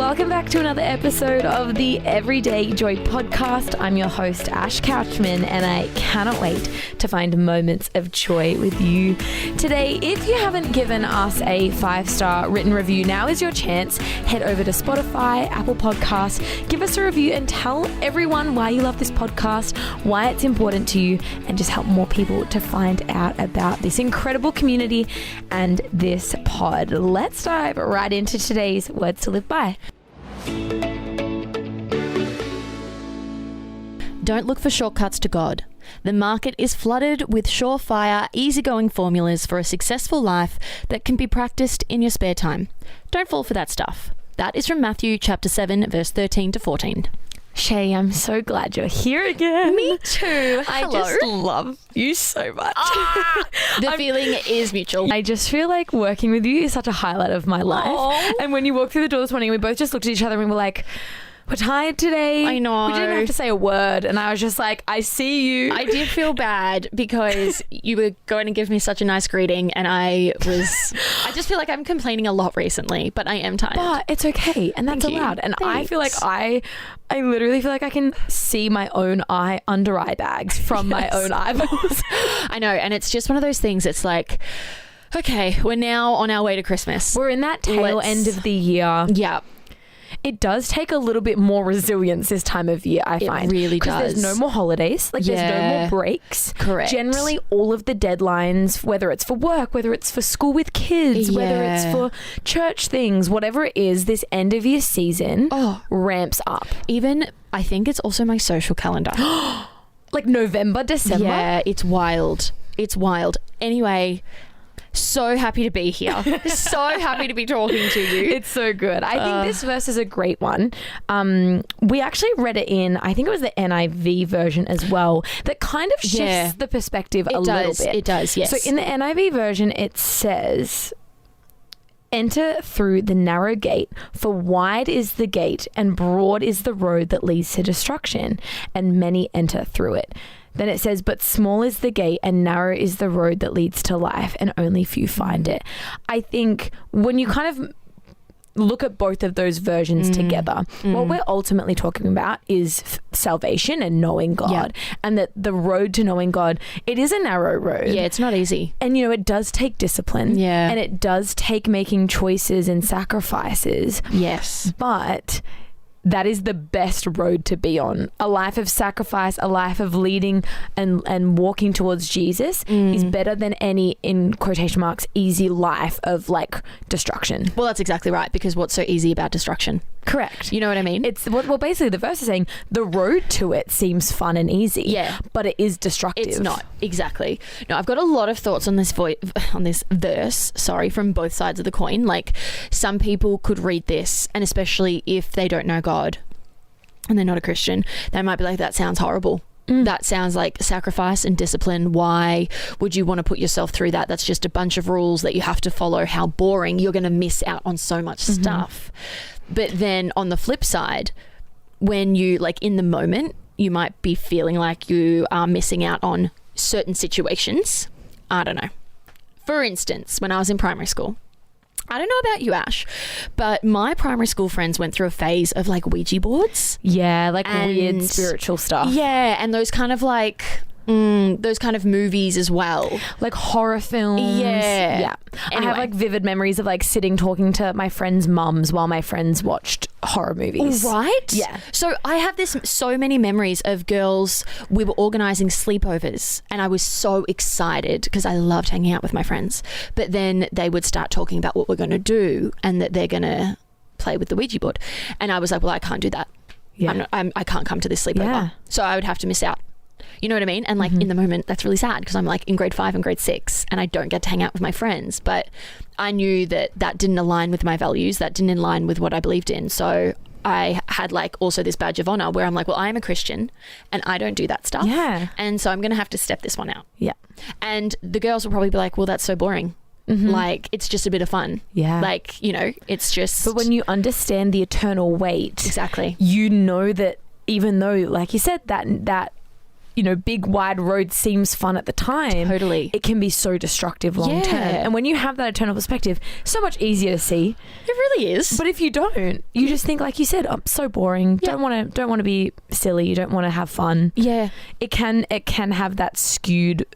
Welcome back to another episode of the Everyday Joy podcast. I'm your host, Ash Couchman, and I cannot wait to find moments of joy with you today. If you haven't given us a 5-star written review, now is your chance. Head over to Spotify, Apple Podcasts, give us a review and tell everyone why you love this podcast, why it's important to you, and just help more people to find out about this incredible community and this pod. Let's dive right into today's Words to Live By. Don't look for shortcuts to God. The market is flooded with surefire, easygoing formulas for a successful life that can be practiced in your spare time. Don't fall for that stuff. That is from Matthew chapter 7, verse 13 to 14. Shay, I'm so glad you're here again. Me too. I Hello. just love you so much. The feeling is mutual. I just feel like working with you is such a highlight of my life. Aww. And when you walked through the door this morning, we both just looked at each other and we were like, we're tired today. I know. We didn't have to say a word. And I was just like, I see you. I did feel bad because you were going to give me such a nice greeting and I just feel like I'm complaining a lot recently, but I am tired. But it's okay. And that's Thank you. allowed. And I Thanks. feel like I literally feel like I can see my own under eye bags from my own eyeballs. I know. And it's just one of those things. It's like, okay, we're now on our way to Christmas. We're in that tail end of the year. Yeah. It does take a little bit more resilience this time of year, I find. It really does. Because there's no more holidays. There's no more breaks. Correct. Generally, all of the deadlines, whether it's for work, whether it's for school with kids, whether it's for church things, whatever it is, this end of year season ramps up. Even, I think it's also my social calendar. Like November, December? Yeah, it's wild. It's wild. Anyway, so happy to be here. So happy to be talking to you. It's so good. I think this verse is a great one. We actually read it in, I think it was the NIV version as well, that kind of shifts the perspective a little bit. It does, yes. So in the NIV version, it says, "Enter through the narrow gate, for wide is the gate and broad is the road that leads to destruction, and many enter through it." Then it says, "But small is the gate and narrow is the road that leads to life, and only few find it." I think when you kind of look at both of those versions together, what we're ultimately talking about is salvation and knowing God. And that the road to knowing God, it is a narrow road. Yeah, it's not easy. And, you know, it does take discipline. Yeah. And it does take making choices and sacrifices. Yes. But that is the best road to be on. A life of sacrifice, a life of leading and walking towards Jesus is better than any, in quotation marks, easy life of like destruction. Well, that's exactly right, because what's so easy about destruction? Correct. You know what I mean? It's well, basically the verse is saying the road to it seems fun and easy. Yeah. But it is destructive. It's not. Exactly. No, I've got a lot of thoughts on this verse, from both sides of the coin. Like, some people could read this, and especially if they don't know God and they're not a Christian, they might be like, that sounds horrible. That sounds like sacrifice and discipline. Why would you want to put yourself through that? That's just a bunch of rules that you have to follow. How boring. You're going to miss out on so much stuff. But then on the flip side, when you, like, in the moment, you might be feeling like you are missing out on certain situations. I don't know. For instance, when I was in primary school, I don't know about you, Ash, but my primary school friends went through a phase of like Ouija boards. Yeah, like weird spiritual stuff. Yeah, and those kind of like those kind of movies as well, like horror films. Yeah. Anyway. I have like vivid memories of like sitting talking to my friends' mums while my friends watched horror movies. Right? Yeah. So I have so many memories of girls. We were organising sleepovers and I was so excited because I loved hanging out with my friends. But then they would start talking about what we're going to do and that they're going to play with the Ouija board. And I was like, well, I can't do that. Yeah. I can't come to this sleepover. Yeah. So I would have to miss out. You know what I mean? And like in the moment, that's really sad because I'm like in grade 5 and grade 6 and I don't get to hang out with my friends. But I knew that didn't align with my values. That didn't align with what I believed in. So I had like also this badge of honor where I'm like, well, I am a Christian and I don't do that stuff. Yeah. And so I'm going to have to step this one out. Yeah. And the girls will probably be like, well, that's so boring. Like, it's just a bit of fun. Yeah. Like, you know, it's just. But when you understand the eternal weight. Exactly. You know that even though, like you said, that big wide road seems fun at the time, Totally. it can be so destructive long term. And when you have that eternal perspective, so much easier to see. It really is. But if you don't, you just think, like you said, I'm so boring. Don't want to be silly. You don't want to have fun. Yeah. It can have that skewed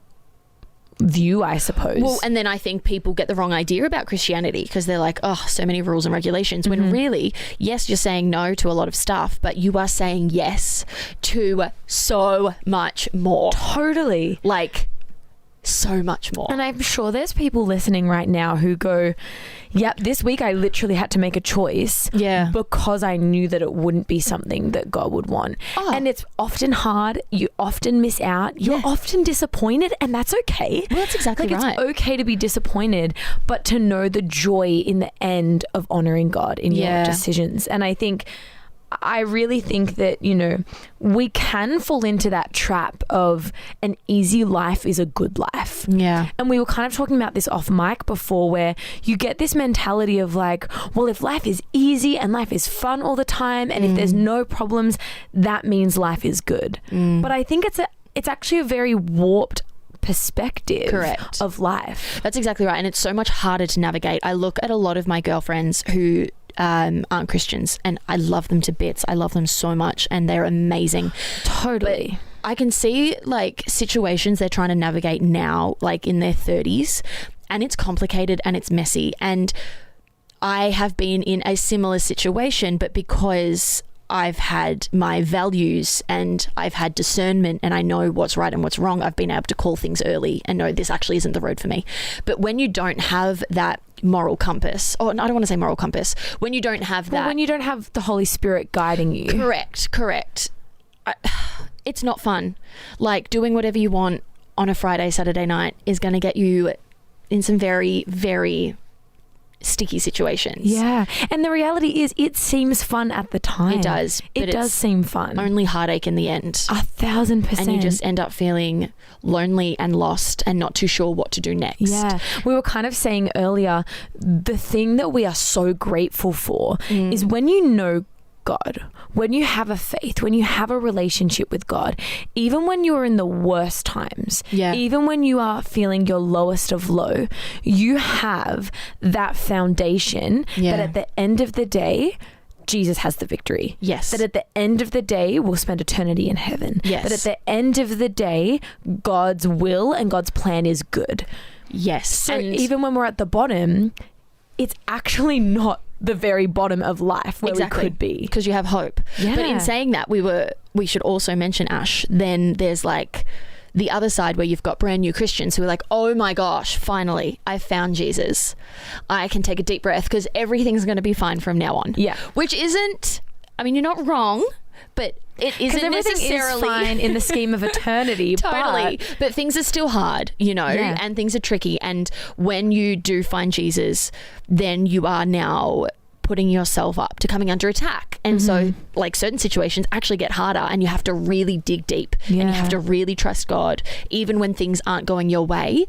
view, I suppose. Well, and then I think people get the wrong idea about Christianity because they're like, oh, so many rules and regulations, when really, yes, you're saying no to a lot of stuff, but you are saying yes to so much more. Totally. Like, so much more. And I'm sure there's people listening right now who go, yep, this week I literally had to make a choice because I knew that it wouldn't be something that God would want. And it's often hard. You often miss out. You're often disappointed, and that's okay. Well, that's exactly right. It's okay to be disappointed, but to know the joy in the end of honoring God in your decisions. And I really think that, we can fall into that trap of an easy life is a good life. Yeah. And we were kind of talking about this off mic before, where you get this mentality of like, well, if life is easy and life is fun all the time, and if there's no problems, that means life is good. But I think it's actually a very warped perspective of life. That's exactly right. And it's so much harder to navigate. I look at a lot of my girlfriends who aren't Christians, and I love them to bits. I love them so much, and they're amazing. Totally. But I can see like situations they're trying to navigate now, like in their 30s, and it's complicated and it's messy. And I have been in a similar situation, but because I've had my values and I've had discernment and I know what's right and what's wrong, I've been able to call things early and know this actually isn't the road for me. But when you don't have that moral compass, or I don't want to say moral compass, when you don't have that, when you don't have the Holy Spirit guiding you, correct, it's not fun. Like, doing whatever you want on a Friday, Saturday night is going to get you in some very, very sticky situations. Yeah. And the reality is, it seems fun at the time. It does. It does seem fun. Only heartache in the end. 1,000%. And you just end up feeling lonely and lost and not too sure what to do next. Yeah. We were kind of saying earlier, the thing that we are so grateful for is when you know God, when you have a faith, when you have a relationship with God, even when you're in the worst times, even when you are feeling your lowest of low, you have that foundation that at the end of the day, Jesus has the victory. Yes. That at the end of the day, we'll spend eternity in heaven. Yes. That at the end of the day, God's will and God's plan is good. Yes. So even when we're at the bottom, it's actually not the very bottom of life where we could be, because you have hope. But in saying that, we should also mention, Ash, then there's like the other side where you've got brand new Christians who are like, oh my gosh, finally I found Jesus, I can take a deep breath because everything's going to be fine from now on. Which isn't, I mean, you're not wrong, but it isn't necessarily is fine in the scheme of eternity. Totally. But things are still hard, and things are tricky. And when you do find Jesus, then you are now putting yourself up to coming under attack. And so like certain situations actually get harder, and you have to really dig deep and you have to really trust God. Even when things aren't going your way,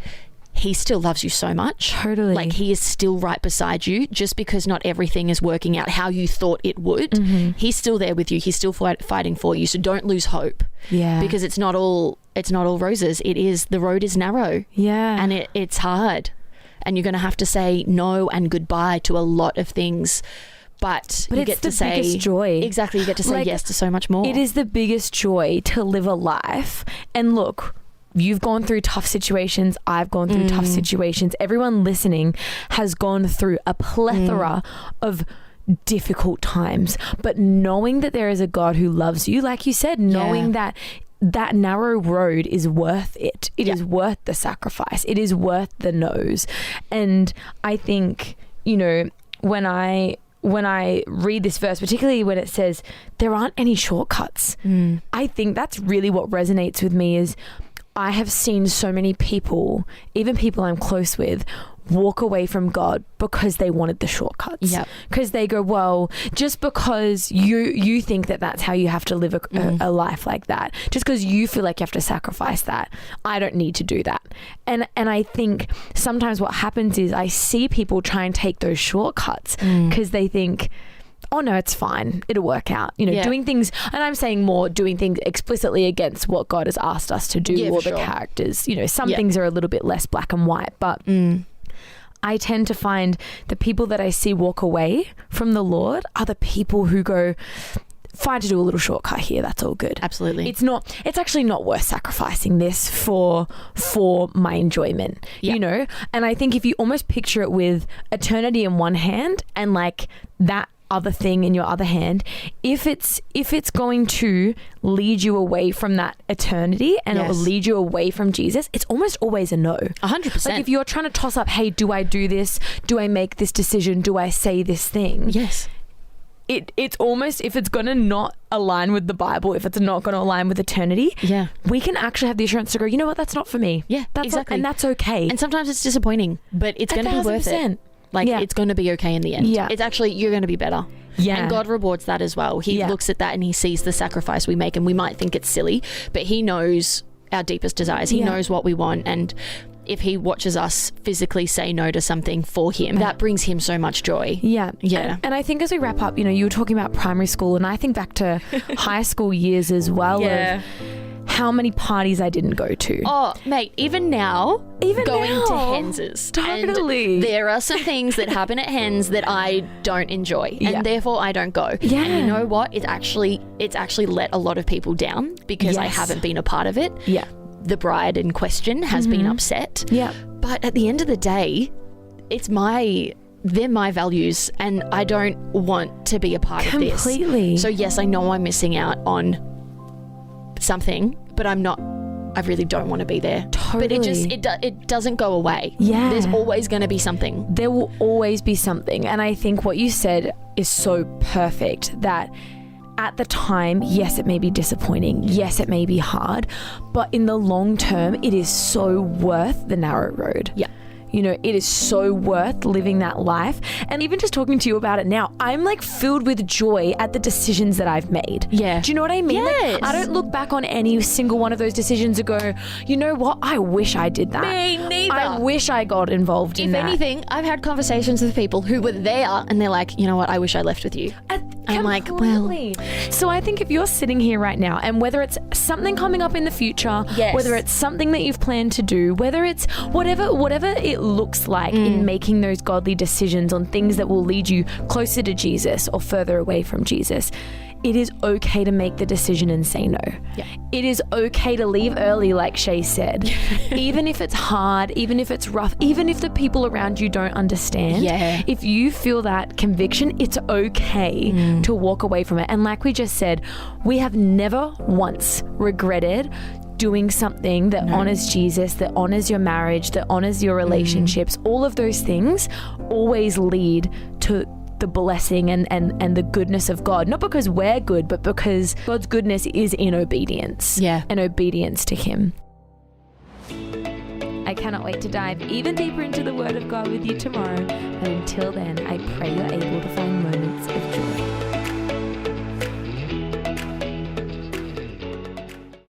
He still loves you so much. Totally. Like, He is still right beside you. Just because not everything is working out how you thought it would, He's still there with you. He's still fighting for you. So don't lose hope. Yeah. Because it's not all roses. The road is narrow. Yeah. And it's hard. And you're going to have to say no and goodbye to a lot of things. But you get to say, biggest joy. Exactly. You get to say yes to so much more. It is the biggest joy to live a life. And look, you've gone through tough situations. I've gone through tough situations. Everyone listening has gone through a plethora of difficult times. But knowing that there is a God who loves you, like you said, knowing that narrow road is worth it. It is worth the sacrifice. It is worth the no's. And I think, when I read this verse, particularly when it says there aren't any shortcuts, I think that's really what resonates with me. Is I have seen so many people, even people I'm close with, walk away from God because they wanted the shortcuts. Because they go, well, just because you think that that's how you have to live a life like that, just because you feel like you have to sacrifice that, I don't need to do that. And I think sometimes what happens is I see people try and take those shortcuts because they think, oh no, it's fine, it'll work out. Yeah. Doing things, and I'm saying more doing things explicitly against what God has asked us to do, or the characters. Some things are a little bit less black and white, but I tend to find the people that I see walk away from the Lord are the people who go, fine to do a little shortcut here, that's all good. Absolutely. It's actually not worth sacrificing this for my enjoyment, And I think if you almost picture it with eternity in one hand and like that other thing in your other hand, if it's going to lead you away from that eternity and it will lead you away from Jesus, it's almost always a no. 100%. Like if you're trying to toss up, hey, do I do this? Do I make this decision? Do I say this thing? Yes. It's almost, if it's going to not align with the Bible, if it's not going to align with eternity, we can actually have the assurance to go, you know what, that's not for me. Yeah, exactly. And that's okay. And sometimes it's disappointing, but it's going to be worth it. Like it's going to be okay in the end. Yeah. It's actually, you're going to be better. Yeah. And God rewards that as well. He looks at that and he sees the sacrifice we make, and we might think it's silly, but he knows our deepest desires. He knows what we want, and if he watches us physically say no to something for him, that brings him so much joy. Yeah. Yeah. And I think as we wrap up, you were talking about primary school, and I think back to high school years as well of how many parties I didn't go to. Oh, mate, even now, going to Hens's. Totally. And there are some things that happen at Hens that I don't enjoy, and therefore I don't go. Yeah. And you know what? It's actually let a lot of people down because I haven't been a part of it. Yeah. The bride in question has been upset. Yeah. But at the end of the day, they're my values, and I don't want to be a part of this. Completely. So yes, I know I'm missing out on something, but I really don't want to be there. Totally. But it doesn't go away. Yeah. There's always going to be something. There will always be something. And I think what you said is so perfect, that at the time, yes, it may be disappointing. Yes, it may be hard, but in the long term, it is so worth the narrow road. Yeah. It is so worth living that life. And even just talking to you about it now, I'm like filled with joy at the decisions that I've made. Yeah. Do you know what I mean? Yes. Like, I don't look back on any single one of those decisions and go, you know what? I wish I did that. Me neither. I wish I got involved in that. If anything, I've had conversations with people who were there and they're like, you know what? I wish I left with you. I'm like, well. So I think if you're sitting here right now, and whether it's something coming up in the future, whether it's something that you've planned to do, whether it's whatever it looks like in making those godly decisions on things that will lead you closer to Jesus or further away from Jesus, it is okay to make the decision and say no. Yeah. It is okay to leave early, like Shay said. Even if it's hard, even if it's rough, even if the people around you don't understand. Yeah. If you feel that conviction, it's okay to walk away from it. And like we just said, we have never once regretted doing something that honors Jesus, that honors your marriage, that honors your relationships. All of those things always lead to the blessing and the goodness of God. Not because we're good, but because God's goodness is in obedience. Yeah. And obedience to Him. I cannot wait to dive even deeper into the Word of God with you tomorrow. But until then, I pray you're able to find moments of joy.